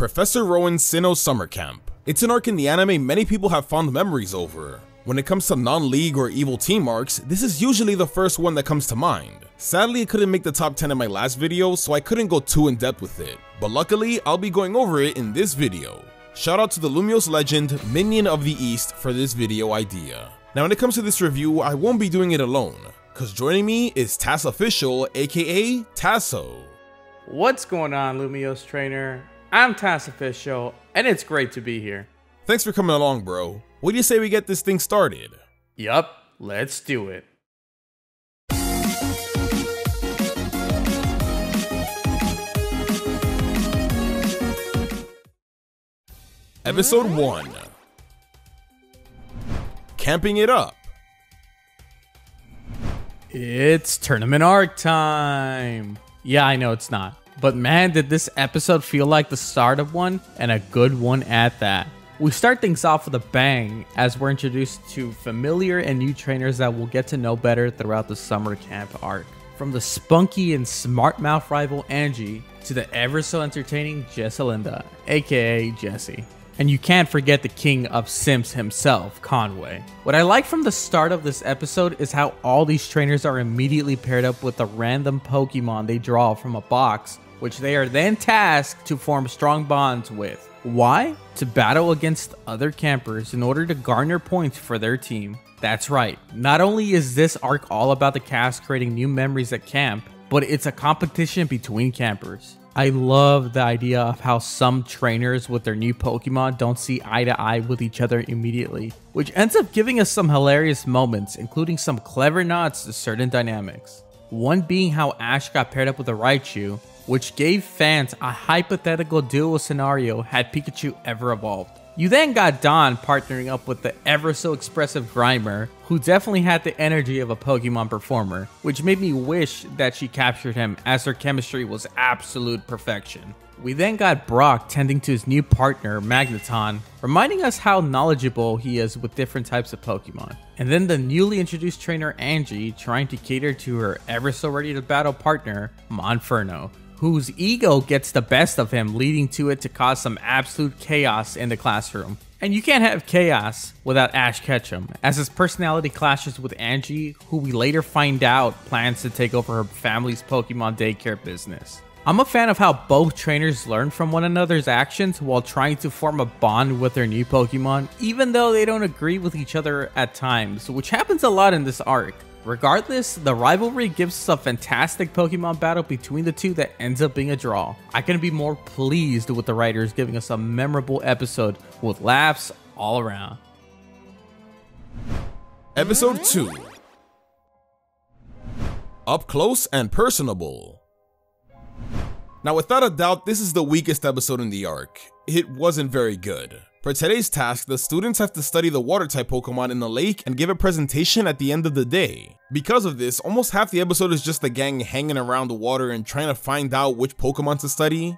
Professor Rowan's Sinnoh Summer Camp. It's an arc in the anime many people have fond memories over. When it comes to non-league or evil team arcs, this is usually the first one that comes to mind. Sadly, it couldn't make the top 10 in my last video, so I couldn't go too in depth with it. But luckily, I'll be going over it in this video. Shout out to the Lumiose legend, Minion of the East, for this video idea. Now when it comes to this review, I won't be doing it alone, cause joining me is Tas Official, aka Tasso. What's going on, Lumiose Trainer? I'm Tas Official, and it's great to be here. Thanks for coming along, bro. What do you say we get this thing started? Yup, let's do it. Episode 1. Camping it up. It's tournament arc time. Yeah, I know it's not. But man, did this episode feel like the start of one, and a good one at that. We start things off with a bang as we're introduced to familiar and new trainers that we'll get to know better throughout the summer camp arc. From the spunky and smart mouth rival Angie to the ever so entertaining Jesselinda, aka Jessie. And you can't forget the king of Sims himself, Conway. What I like from the start of this episode is how all these trainers are immediately paired up with a random Pokemon they draw from a box, which they are then tasked to form strong bonds with. Why? To battle against other campers in order to garner points for their team. That's right, not only is this arc all about the cast creating new memories at camp, but it's a competition between campers. I love the idea of how some trainers with their new Pokemon don't see eye to eye with each other immediately, which ends up giving us some hilarious moments, including some clever nods to certain dynamics. One being how Ash got paired up with a Raichu, which gave fans a hypothetical duo scenario had Pikachu ever evolved. You then got Dawn partnering up with the ever so expressive Grimer, who definitely had the energy of a Pokemon performer, which made me wish that she captured him as their chemistry was absolute perfection. We then got Brock tending to his new partner, Magneton, reminding us how knowledgeable he is with different types of Pokemon. And then the newly introduced trainer Angie trying to cater to her ever so ready to battle partner, Monferno, whose ego gets the best of him, leading to it to cause some absolute chaos in the classroom. And you can't have chaos without Ash Ketchum, as his personality clashes with Angie, who we later find out plans to take over her family's Pokemon daycare business. I'm a fan of how both trainers learn from one another's actions while trying to form a bond with their new Pokemon, even though they don't agree with each other at times, which happens a lot in this arc. Regardless, the rivalry gives us a fantastic Pokemon battle between the two that ends up being a draw. I couldn't be more pleased with the writers giving us a memorable episode with laughs all around. Episode 2. Up close and personable. Now without a doubt, this is the weakest episode in the arc. It wasn't very good. For today's task, the students have to study the water-type Pokemon in the lake and give a presentation at the end of the day. Because of this, almost half the episode is just the gang hanging around the water and trying to find out which Pokemon to study.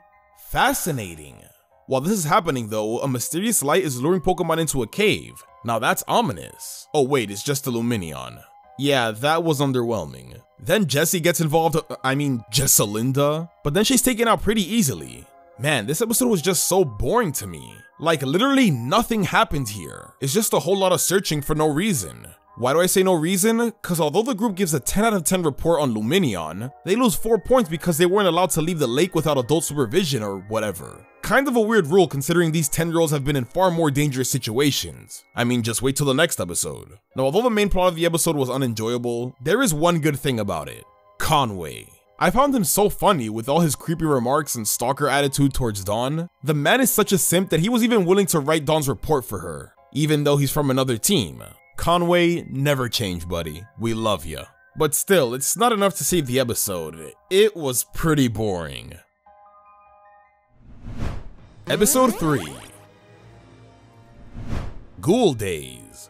Fascinating. While this is happening though, a mysterious light is luring Pokemon into a cave. Now that's ominous. Oh wait, it's just a Luminion. Yeah, that was underwhelming. Then Jessie gets involved, Jesselinda, but then she's taken out pretty easily. Man, this episode was just so boring to me. Like, literally nothing happened here. It's just a whole lot of searching for no reason. Why do I say no reason? Cause although the group gives a 10 out of 10 report on Luminion, they lose 4 points because they weren't allowed to leave the lake without adult supervision or whatever. Kind of a weird rule considering these 10-year-olds have been in far more dangerous situations. I mean, just wait till the next episode. Now, although the main plot of the episode was unenjoyable, there is one good thing about it. Conway. I found him so funny with all his creepy remarks and stalker attitude towards Dawn. The man is such a simp that he was even willing to write Dawn's report for her, even though he's from another team. Conway, never change, buddy. We love ya. But still, it's not enough to save the episode. It was pretty boring. Episode 3. Ghoul Days.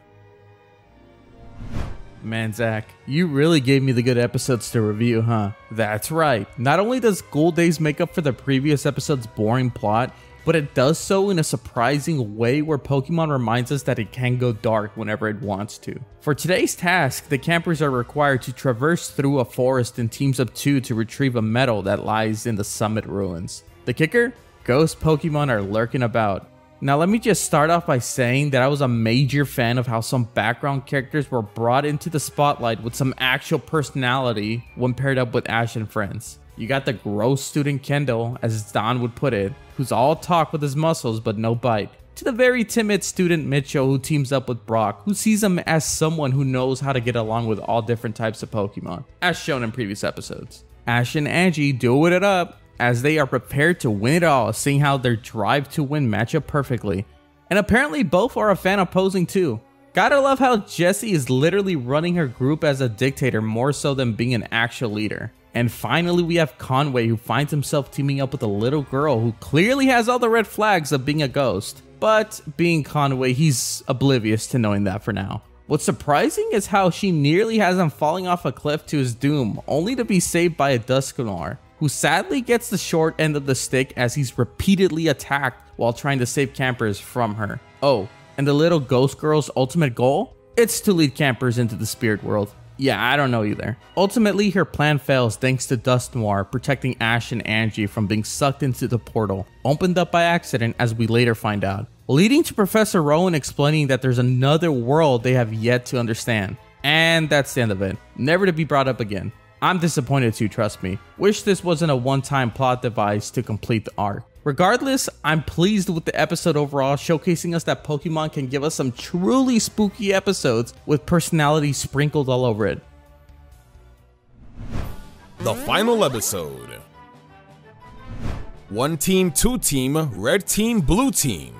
Man, Zach, you really gave me the good episodes to review, huh? That's right. Not only does Ghoul Days make up for the previous episode's boring plot, but it does so in a surprising way where Pokemon reminds us that it can go dark whenever it wants to. For today's task, the campers are required to traverse through a forest in teams of 2 to retrieve a medal that lies in the summit ruins. The kicker? ghost Pokemon are lurking about. Now let me just start off by saying that I was a major fan of how some background characters were brought into the spotlight with some actual personality when paired up with Ash and friends. You got the gross student Kendall, as Don would put it, who's all talk with his muscles but no bite, to the very timid student Mitchell who teams up with Brock, who sees him as someone who knows how to get along with all different types of Pokemon, as shown in previous episodes. Ash and Angie duo it up, as they are prepared to win it all, seeing how their drive to win match up perfectly. And apparently both are a fan of posing too. Gotta love how Jessie is literally running her group as a dictator more so than being an actual leader. And finally we have Conway, who finds himself teaming up with a little girl who clearly has all the red flags of being a ghost. But being Conway, he's oblivious to knowing that for now. What's surprising is how she nearly has him falling off a cliff to his doom, only to be saved by a Dusknoir, who sadly gets the short end of the stick as he's repeatedly attacked while trying to save campers from her. Oh, and the little ghost girl's ultimate goal? It's to lead campers into the spirit world. Yeah, I don't know either. Ultimately, her plan fails thanks to Dusknoir protecting Ash and Angie from being sucked into the portal, opened up by accident as we later find out, leading to Professor Rowan explaining that there's another world they have yet to understand. And that's the end of it, never to be brought up again. I'm disappointed too, trust me. Wish this wasn't a one-time plot device to complete the arc. Regardless, I'm pleased with the episode overall, showcasing us that Pokemon can give us some truly spooky episodes with personality sprinkled all over it. The final episode. One team, two team, red team, blue team.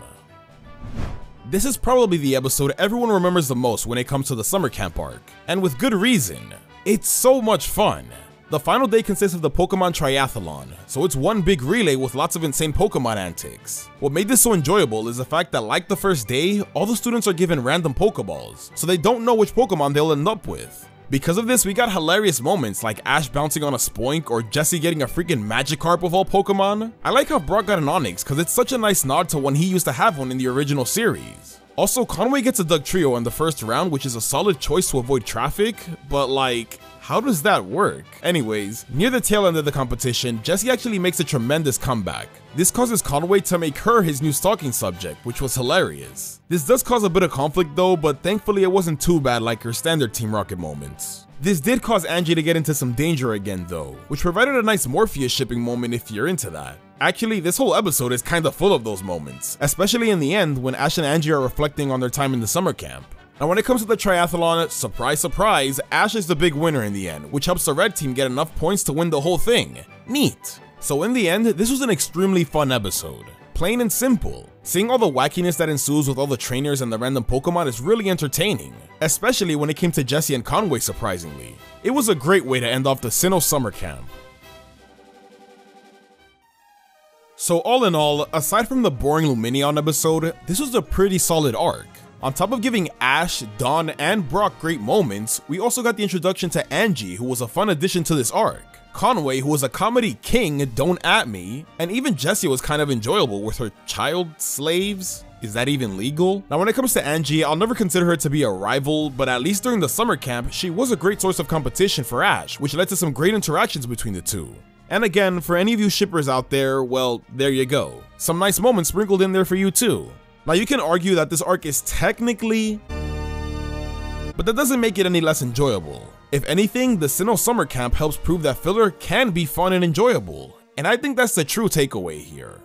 This is probably the episode everyone remembers the most when it comes to the summer camp arc, and with good reason. It's so much fun. The final day consists of the Pokemon Triathlon, so it's one big relay with lots of insane Pokemon antics. What made this so enjoyable is the fact that, like the first day, all the students are given random Pokeballs, so they don't know which Pokemon they'll end up with. Because of this, we got hilarious moments like Ash bouncing on a Spoink or Jessie getting a freaking Magikarp of all Pokemon. I like how Brock got an Onix because it's such a nice nod to when he used to have one in the original series. Also, Conway gets a Dugtrio in the first round, which is a solid choice to avoid traffic, but like, how does that work? Anyways, near the tail end of the competition, Jessie actually makes a tremendous comeback. This causes Conway to make her his new stalking subject, which was hilarious. This does cause a bit of conflict though, but thankfully it wasn't too bad like her standard Team Rocket moments. This did cause Angie to get into some danger again though, which provided a nice Morpheus shipping moment if you're into that. Actually, this whole episode is kinda full of those moments, especially in the end when Ash and Angie are reflecting on their time in the summer camp. Now when it comes to the triathlon, surprise surprise, Ash is the big winner in the end, which helps the red team get enough points to win the whole thing. Neat. So in the end, this was an extremely fun episode. Plain and simple. Seeing all the wackiness that ensues with all the trainers and the random Pokemon is really entertaining, especially when it came to Jessie and Conway surprisingly. It was a great way to end off the Sinnoh summer camp. So all in all, aside from the boring Luminion episode, this was a pretty solid arc. On top of giving Ash, Dawn, and Brock great moments, we also got the introduction to Angie, who was a fun addition to this arc. Conway, who was a comedy king, don't at me, and even Jessie was kind of enjoyable with her child slaves. Is that even legal? Now when it comes to Angie, I'll never consider her to be a rival, but at least during the summer camp, she was a great source of competition for Ash, which led to some great interactions between the two. And again, for any of you shippers out there, well, there you go. Some nice moments sprinkled in there for you too. Now you can argue that this arc is technically, but that doesn't make it any less enjoyable. If anything, the Sinnoh summer camp helps prove that filler can be fun and enjoyable, and I think that's the true takeaway here.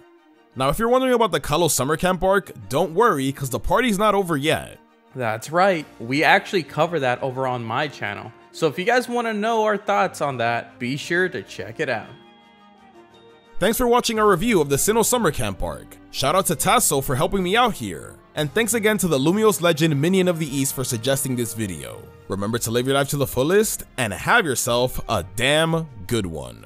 Now if you're wondering about the Kalos summer camp arc, don't worry, cause the party's not over yet. That's right, we actually cover that over on my channel. So if you guys want to know our thoughts on that, be sure to check it out. Thanks for watching our review of the Sinnoh summer camp arc. Shout out to Tasso for helping me out here. And thanks again to the Lumiose legend Minion of the East for suggesting this video. Remember to live your life to the fullest and have yourself a damn good one.